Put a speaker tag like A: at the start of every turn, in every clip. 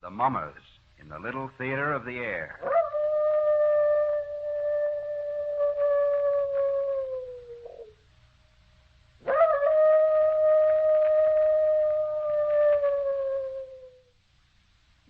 A: The Mummers in the Little Theater of the Air.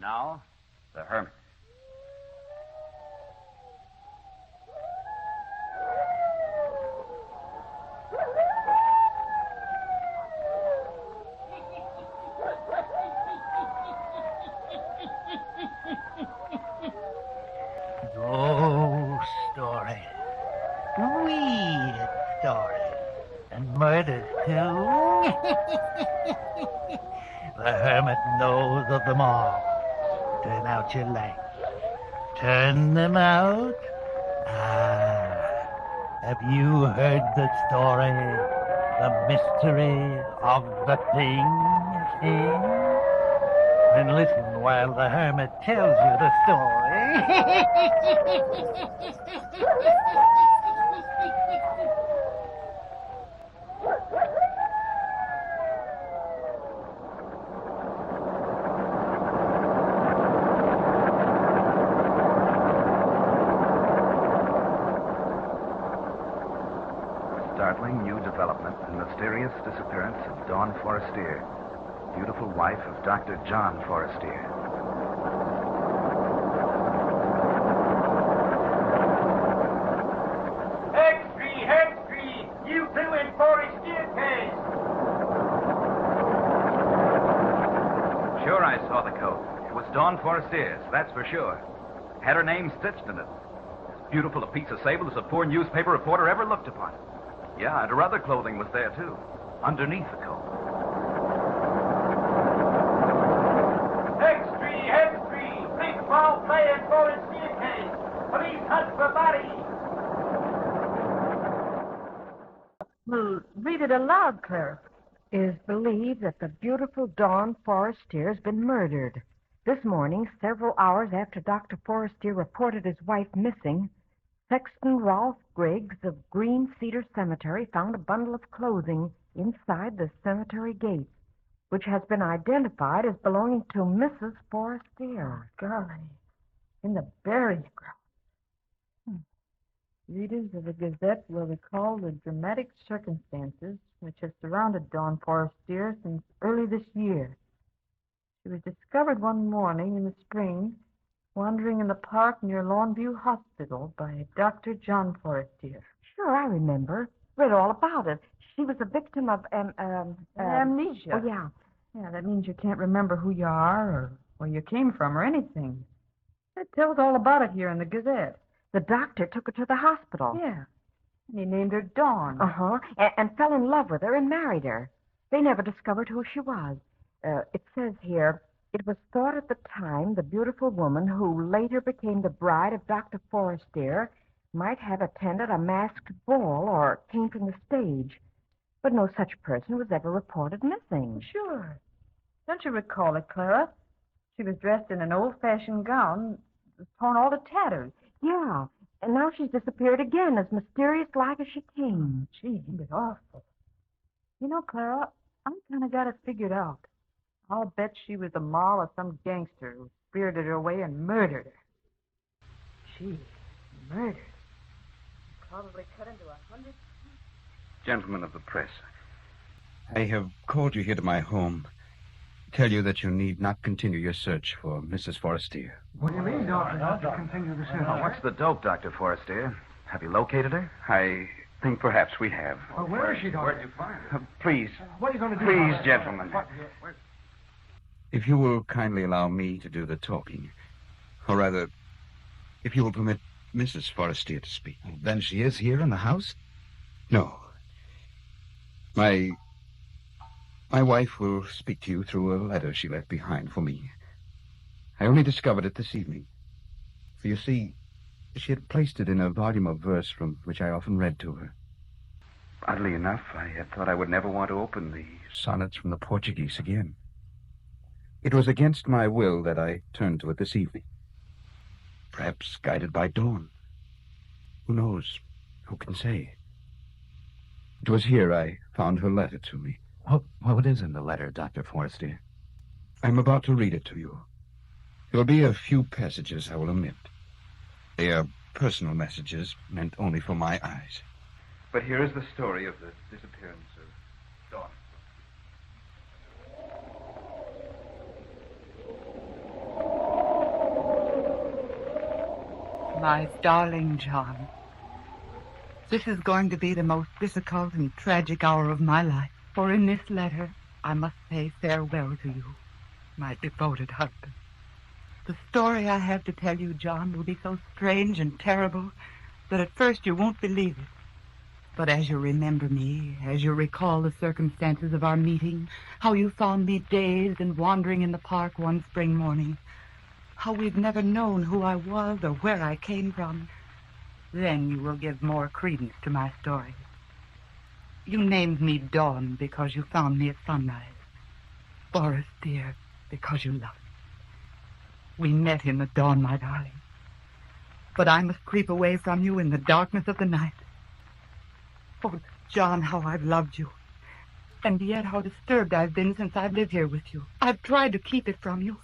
A: Now, the Hermit.
B: Oh, story. Weird story. And murders, too. The Hermit knows of them all. Turn out your lights. Turn them out. Have you heard the story? The mystery of the thing? Then listen while the Hermit tells you the story.
A: Startling new development and mysterious disappearance of Dawn Forestier, beautiful wife of Dr. John Forestier.
C: Hextree! You two in Forestier case!
A: Sure, I saw the coat. It was Dawn Forestier's, that's for sure. Had her name stitched in it. As beautiful a piece of sable as a poor newspaper reporter ever looked upon. Yeah, and her other clothing was there, too, underneath the coat.
C: Hextree! Big foul play in Forestier case! Police hunt for body!
D: Well, read it aloud, Clara. It is believed that the beautiful Dawn Forestier has been murdered. This morning, several hours after Dr. Forestier reported his wife missing, Sexton Rolfe Griggs of Green Cedar Cemetery found a bundle of clothing inside the cemetery gate, which has been identified as belonging to Mrs. Forestier.
E: Oh, golly. In the burial ground. Readers of the Gazette will recall the dramatic circumstances which have surrounded Dawn Forestier since early this year. She was discovered one morning in the spring wandering in the park near Longview Hospital by Dr. John Forestier.
D: Sure, I remember. Read all about it. She was a victim of
E: amnesia.
D: Oh, yeah.
E: Yeah, that means you can't remember who you are or where you came from or anything. It tells all about it here in the Gazette.
D: The doctor took her to the hospital.
E: Yeah. And he named her Dawn.
D: Uh-huh. And fell in love with her and married her. They never discovered who she was. It says here, it was thought at the time the beautiful woman who later became the bride of Dr. Forestier might have attended a masked ball or came from the stage. But no such person was ever reported missing.
E: Sure. Don't you recall it, Clara? She was dressed in an old-fashioned gown, torn all to tatters.
D: Yeah, and now she's disappeared again, as mysterious-like as she came.
E: Gee, it's awful. You know, Clara, I kind of got it figured out. I'll bet she was the moll of some gangster who spirited her away and murdered her. Gee, murdered. Probably cut into 100...
A: Gentlemen of the press,
F: I have called you here to my home to tell you that you need not continue your search for Mrs. Forestier.
G: What do you mean, Doctor? Not to continue the search?
A: Oh, what's the dope, Dr. Forestier? Have you located her? I think perhaps we have.
G: Well, where is she, Doctor?
A: Where'd you find her? Please.
G: What are you going to do?
A: Please, gentlemen.
F: If you will kindly allow me to do the talking, or rather, if you will permit Mrs. Forestier to speak.
H: Then she is here in the house?
F: No. My wife will speak to you through a letter she left behind for me. I only discovered it this evening. For you see, she had placed it in a volume of verse from which I often read to her.
A: Oddly enough, I had thought I would never want to open the...
F: Sonnets from the Portuguese again. It was against my will that I turned to it this evening. Perhaps guided by Dawn. Who knows? Who can say? It was here I found her letter to me.
H: What is in the letter, Dr. Forestier?
F: I'm about to read it to you. There will be a few passages I will omit. They are personal messages meant only for my eyes.
A: But here is the story of the disappearance of Dawn.
I: My darling John, this is going to be the most difficult and tragic hour of my life. For in this letter, I must say farewell to you, my devoted husband. The story I have to tell you, John, will be so strange and terrible that at first you won't believe it. But as you remember me, as you recall the circumstances of our meeting, how you found me dazed and wandering in the park one spring morning, how we've never known who I was or where I came from, then you will give more credence to my story. You named me Dawn because you found me at sunrise. Forrest, dear, because you loved me. We met in the dawn, my darling. But I must creep away from you in the darkness of the night. Oh, John, how I've loved you. And yet how disturbed I've been since I've lived here with you. I've tried to keep it from you,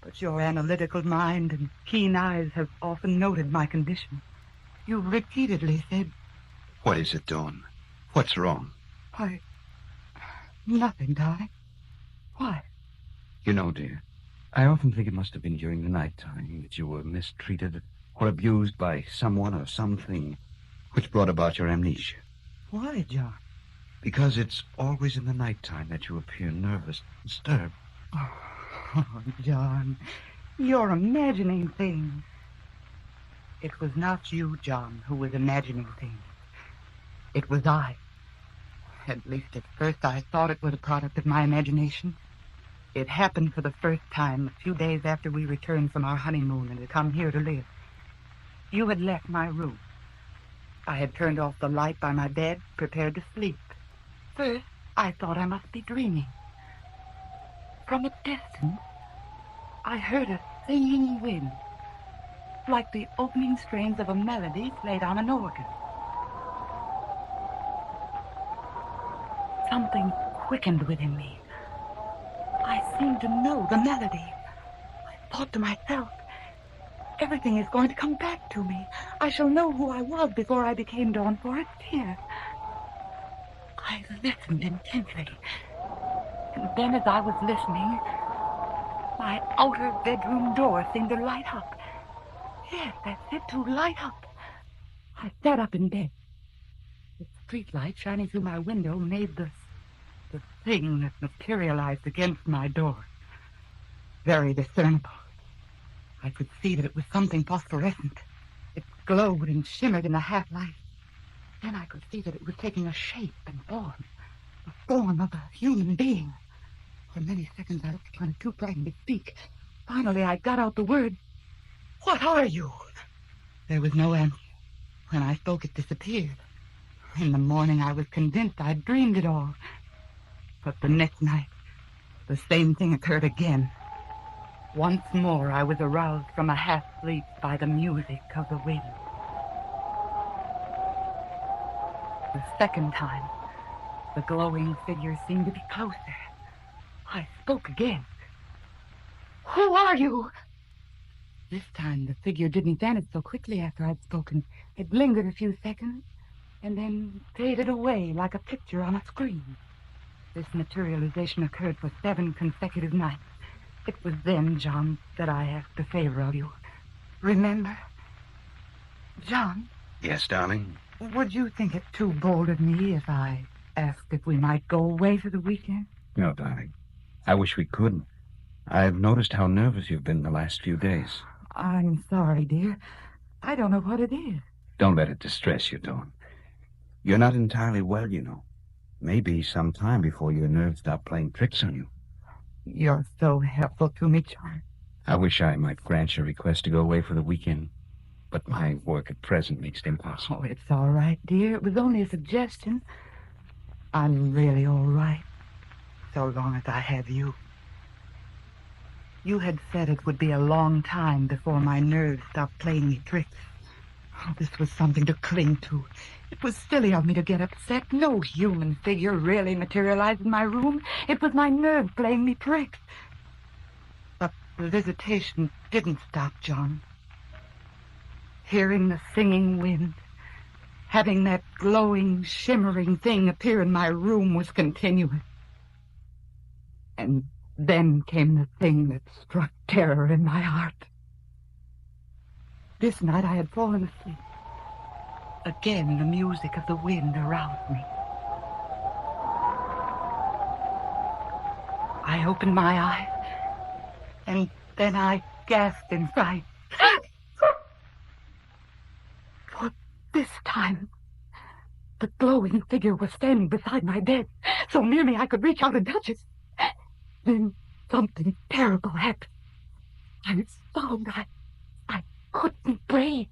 I: but your analytical mind and keen eyes have often noted my condition. You've repeatedly said...
F: What is it, Dawn? What's wrong?
I: Nothing, darling. Why?
F: You know, dear, I often think it must have been during the night time that you were mistreated or abused by someone or something which brought about your amnesia.
I: Why, John?
F: Because it's always in the nighttime that you appear nervous and disturbed.
I: Oh, John, you're imagining things. It was not you, John, who was imagining things. It was I. At least at first I thought it was a product of my imagination. It happened for the first time a few days after we returned from our honeymoon and had come here to live. You had left my room. I had turned off the light by my bed, prepared to sleep. First, I thought I must be dreaming. From a distance, I heard a singing wind, like the opening strains of a melody played on an organ. Something quickened within me. I seemed to know the melody. I thought to myself, everything is going to come back to me. I shall know who I was before I became Dawn Forrest here. I listened intently. And then as I was listening, my outer bedroom door seemed to light up. Yes, that's it, to light up. I sat up in bed. The streetlight shining through my window made the thing that materialized against my door very discernible. I could see that it was something phosphorescent. It glowed and shimmered in the half-light. Then I could see that it was taking a shape and form, the form of a human being. For many seconds I looked upon it, too frightened to speak. Finally I got out the word, "What are you?" There was no answer. When I spoke, it disappeared. In the morning I was convinced I'd dreamed it all. But the next night, the same thing occurred again. Once more I was aroused from a half-sleep by the music of the wind. The second time, the glowing figure seemed to be closer. I spoke again. "Who are you?" This time the figure didn't vanish so quickly after I'd spoken. It lingered a few seconds and then faded away like a picture on a screen. This materialization occurred for 7 consecutive nights. It was then, John, that I asked a favor of you. Remember? John?
F: Yes, darling?
I: Would you think it too bold of me if I asked if we might go away for the weekend?
F: No, darling. I wish we could. I've noticed how nervous you've been the last few days.
I: I'm sorry, dear. I don't know what it is.
F: Don't let it distress you, Dawn. You're not entirely well, you know. Maybe some time before your nerves stop playing tricks on you.
I: You're so helpful to me, John.
F: I wish I might grant your request to go away for the weekend, but my work at present makes it impossible.
I: Oh, it's all right, dear. It was only a suggestion. I'm really all right, so long as I have you. You had said it would be a long time before my nerves stopped playing me tricks. Oh, this was something to cling to. It was silly of me to get upset. No human figure really materialized in my room. It was my nerves playing me tricks. But The visitation didn't stop, John. Hearing the singing wind, having that glowing, shimmering thing appear in my room was continuous. And then came the thing that struck terror in my heart. This night I had fallen asleep. Again, the music of the wind aroused me. I opened my eyes, and then I gasped in fright. For this time, the glowing figure was standing beside my bed, so near me I could reach out and touch it. Then something terrible happened. I found I couldn't breathe.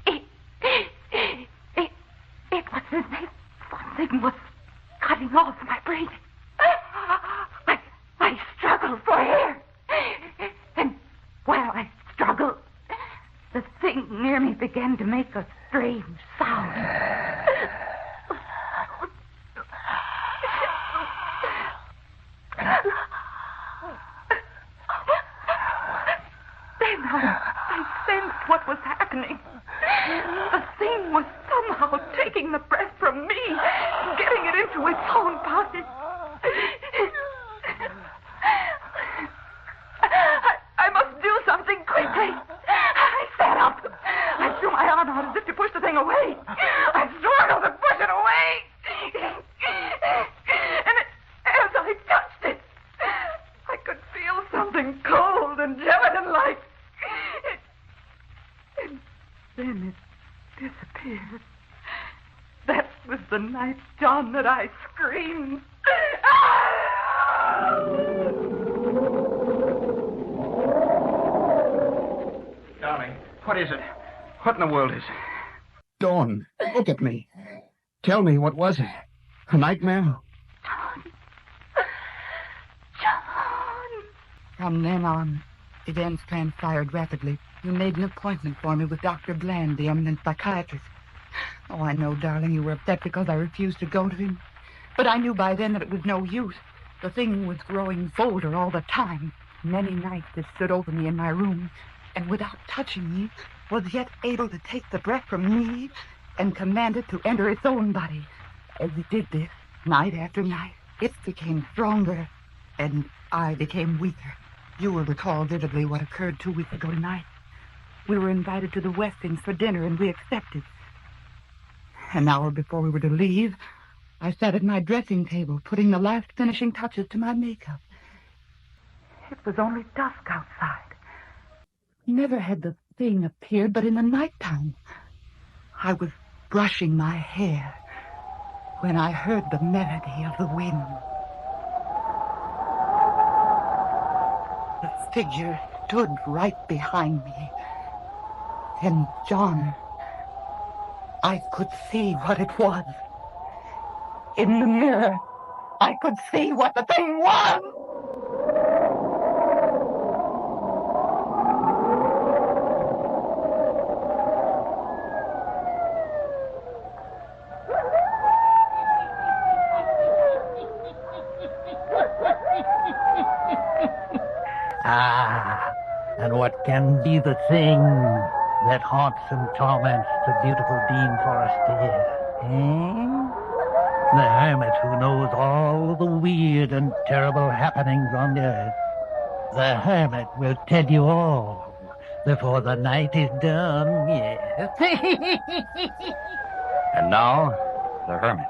I: It was as if something was cutting off my breathing. I struggled for air. And while I struggled, the thing near me began to make a strange sound. Then I sensed what was happening. The thing was somehow taking the breath from me, getting it into its own body. I must do something quickly. I sat up. I threw my arm out as if to push the thing away. I struggled to push it away. And as I touched it, I could feel something cold and gelatin-like. And then it disappeared. That was the night, John, that I screamed.
F: Darling, what is it? What in the world is it? Dawn, look at me. Tell me, what was it? A nightmare?
I: John. From then on, events transpired rapidly. You made an appointment for me with Dr. Bland, the eminent psychiatrist. Oh, I know, darling, you were upset because I refused to go to him. But I knew by then that it was no use. The thing was growing bolder all the time. Many nights it stood over me in my room, and without touching me, was yet able to take the breath from me and command it to enter its own body. As it did this, night after night, it became stronger, and I became weaker. You will recall vividly what occurred 2 weeks ago tonight. We were invited to the Westings for dinner, and we accepted. An hour before we were to leave, I sat at my dressing table, putting the last finishing touches to my makeup. It was only dusk outside. Never had the thing appeared but in the nighttime. I was brushing my hair when I heard the melody of the wind. The figure stood right behind me. And John, I could see what it was. In the mirror, I could see what the thing was.
B: And what can be the thing that haunts and torments the beautiful Dean Forestier? The hermit who knows all the weird and terrible happenings on the earth. The hermit will tell you all before the night is done, yes.
F: And now, the hermit.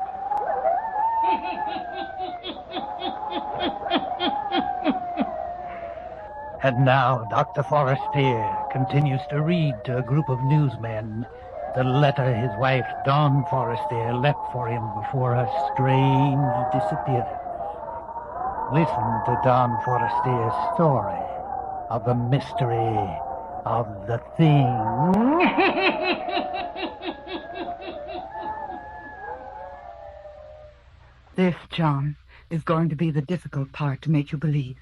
B: And now Dr. Forestier continues to read to a group of newsmen the letter his wife, Dawn Forestier, left for him before her strange disappearance. Listen to Dawn Forestier's story of the mystery of the thing.
I: This, John, is going to be the difficult part to make you believe.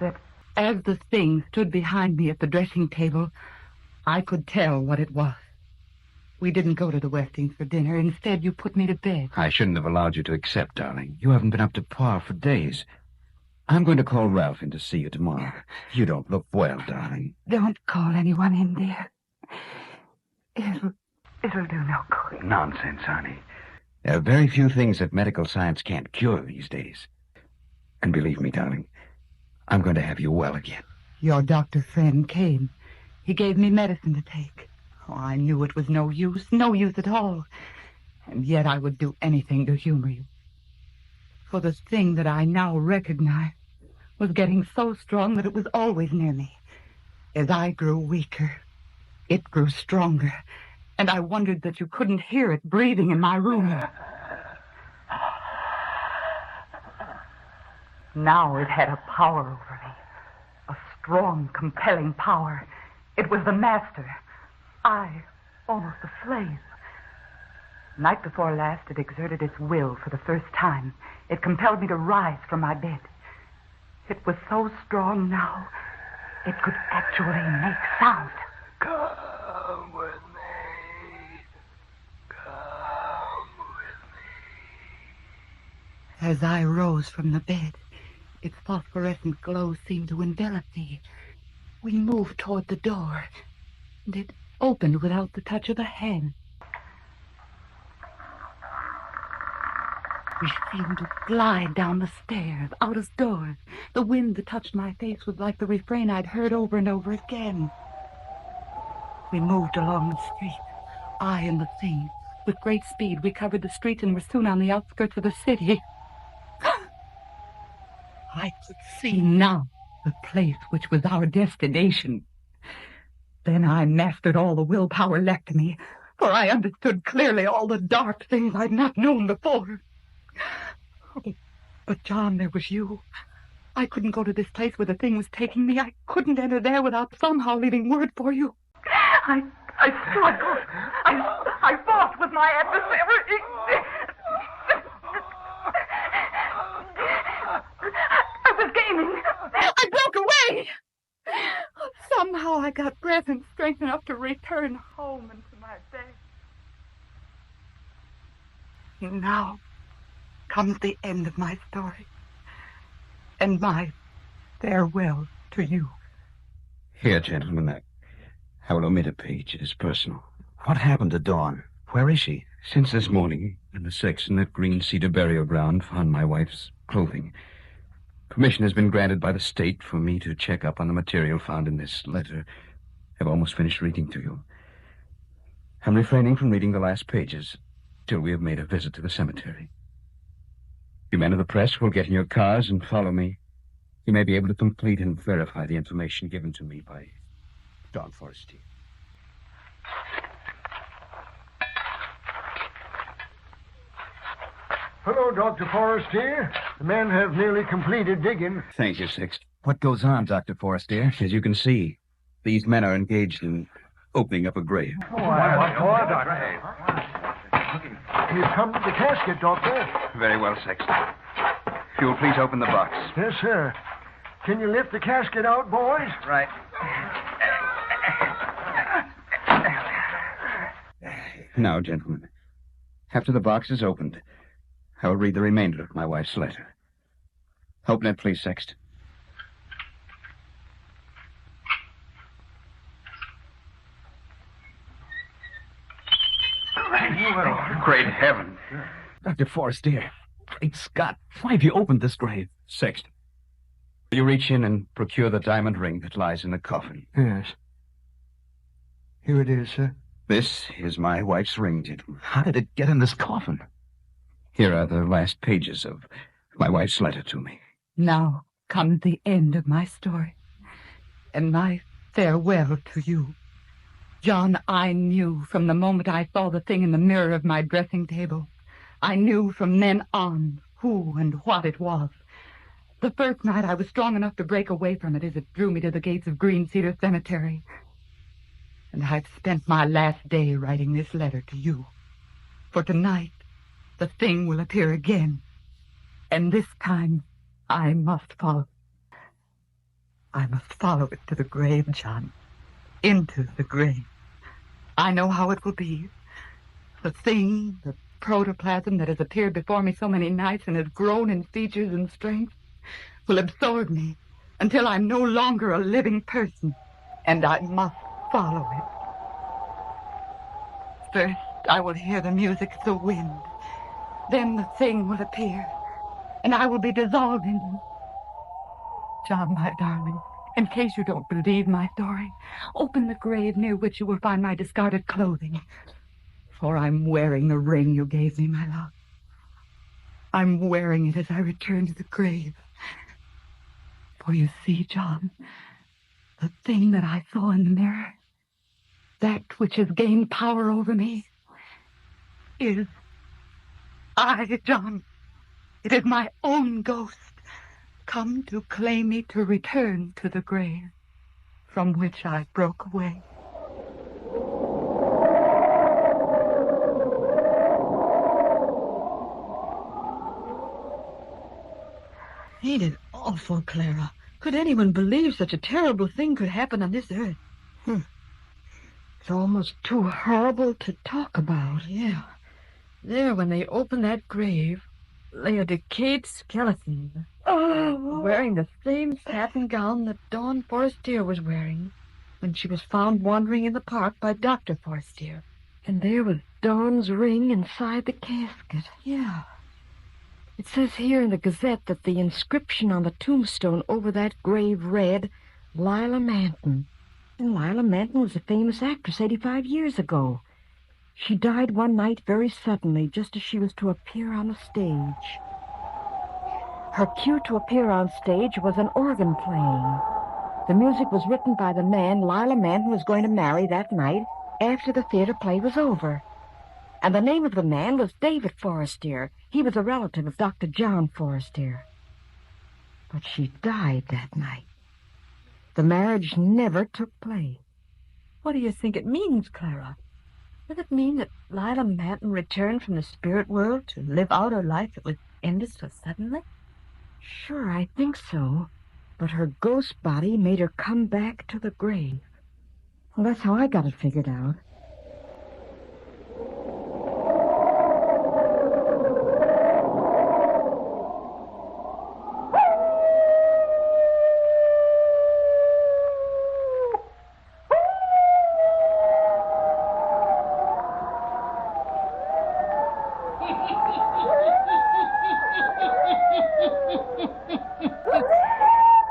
I: That as the thing stood behind me at the dressing table, I could tell what it was. We didn't go to the Westings for dinner. Instead, you put me to bed.
F: I shouldn't have allowed you to accept, darling. You haven't been up to par for days. I'm going to call Ralph in to see you tomorrow. You don't look well, darling.
I: Don't call anyone in, dear. It'll do no good.
F: Nonsense, honey. There are very few things that medical science can't cure these days. And believe me, darling, I'm going to have you well again.
I: Your doctor friend came. He gave me medicine to take. Oh, I knew it was no use at all. And yet I would do anything to humor you. For the thing that I now recognize was getting so strong that it was always near me. As I grew weaker, it grew stronger, and I wondered that you couldn't hear it breathing in my room. Now it had a power over me, a strong, compelling power. It was the master. I, almost a slave. Night before last, it exerted its will for the first time. It compelled me to rise from my bed. It was so strong now, it could actually make sound.
C: Come with me. Come with me.
I: As I rose from the bed, its phosphorescent glow seemed to envelop me. We moved toward the door, and it opened without the touch of a hand. We seemed to glide down the stairs, out of doors. The wind that touched my face was like the refrain I'd heard over and over again. We moved along the street, I and the thing. With great speed, we covered the streets and were soon on the outskirts of the city. I could see now the place which was our destination. Then I mastered all the willpower left to me, for I understood clearly all the dark things I'd not known before. Oh, but, John, there was you. I couldn't go to this place where the thing was taking me. I couldn't enter there without somehow leaving word for you. I struggled. I fought with my adversary. I was gaining. I broke away. Somehow I got breath and strength enough to return home and to my bed. Now comes the end of my story, and my farewell to you.
F: Here, gentlemen, I will omit a page. It is personal. What happened to Dawn? Where is she? Since this morning, in the section at Green Cedar Burial Ground, found my wife's clothing. Permission has been granted by the state for me to check up on the material found in this letter. I've almost finished reading to you. I'm refraining from reading the last pages till we have made a visit to the cemetery. You men of the press will get in your cars and follow me. You may be able to complete and verify the information given to me by Dawn Forestier.
G: Hello, Dr. Forestier. The men have nearly completed digging.
F: Thank you, Sixth. What goes on, Dr. Forestier? As you can see, these men are engaged in opening up a grave.
G: We've come to the casket, Doctor.
F: Very well, Sexton. If you'll please open the box.
G: Yes, sir. Can you lift the casket out, boys?
F: Right. Now, gentlemen, after the box is opened, I will read the remainder of my wife's letter. Open it, please, Sexton. Great heaven.
H: Dr. Forestier, great Scott, why have you opened this grave?
F: Sexton, will you reach in and procure the diamond ring that lies in the coffin?
G: Yes. Here it is, sir.
F: This is my wife's ring, gentlemen.
H: How did it get in this coffin?
F: Here are the last pages of my wife's letter to me.
I: Now comes the end of my story, and my farewell to you. John, I knew from the moment I saw the thing in the mirror of my dressing table. I knew from then on who and what it was. The first night I was strong enough to break away from it as it drew me to the gates of Green Cedar Cemetery. And I've spent my last day writing this letter to you. For tonight, the thing will appear again. And this time, I must follow. I must follow it to the grave, John. Into the grave. I know how it will be. The thing, the protoplasm that has appeared before me so many nights and has grown in features and strength. will absorb me until I'm no longer a living person, and I must follow it. First, I will hear the music of the wind. Then the thing will appear, and I will be dissolved in it. John, my darling, in case you don't believe my story, open the grave near which you will find my discarded clothing. For I'm wearing the ring you gave me, my love. I'm wearing it as I return to the grave. For you see, John, the thing that I saw in the mirror, that which has gained power over me, is I, John. It is my own ghost, come to claim me to return to the grave from which I broke away.
E: Ain't it awful, Clara? Could anyone believe such a terrible thing could happen on this earth? It's almost too horrible to talk about. Yeah. There, when they opened that grave, lay a decayed skeleton, wearing the same satin gown that Dawn Forestier was wearing when she was found wandering in the park by Dr. Forestier. And there was Dawn's ring inside the casket. Yeah. It says here in the Gazette that the inscription on the tombstone over that grave read, Lila Manton. And Lila Manton was a famous actress 85 years ago. She died one night very suddenly, just as she was to appear on the stage. Her cue to appear on stage was an organ playing. The music was written by the man Lila Manton was going to marry that night after the theater play was over. And the name of the man was David Forestier. He was a relative of Dr. John Forestier. But she died that night. The marriage never took place. What do you think it means, Clara? Does it mean that Lila Manton returned from the spirit world to live out her life that was ended so suddenly? Sure, I think so. But her ghost body made her come back to the grave. Well, that's how I got it figured out.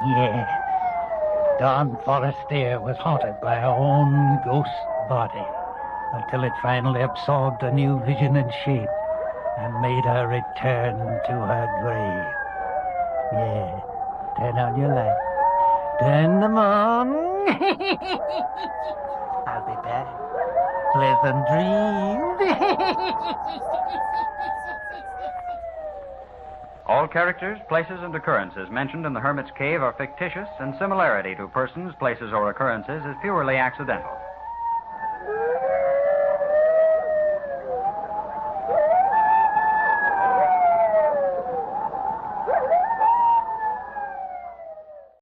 B: Yes. Dawn Forestier was haunted by her own ghost body until it finally absorbed a new vision and shape and made her return to her grave. Yeah. Turn on your light. Turn them on. I'll be back. Pleasant dreams.
A: All characters, places, and occurrences mentioned in the Hermit's Cave are fictitious, and similarity to persons, places, or occurrences is purely accidental.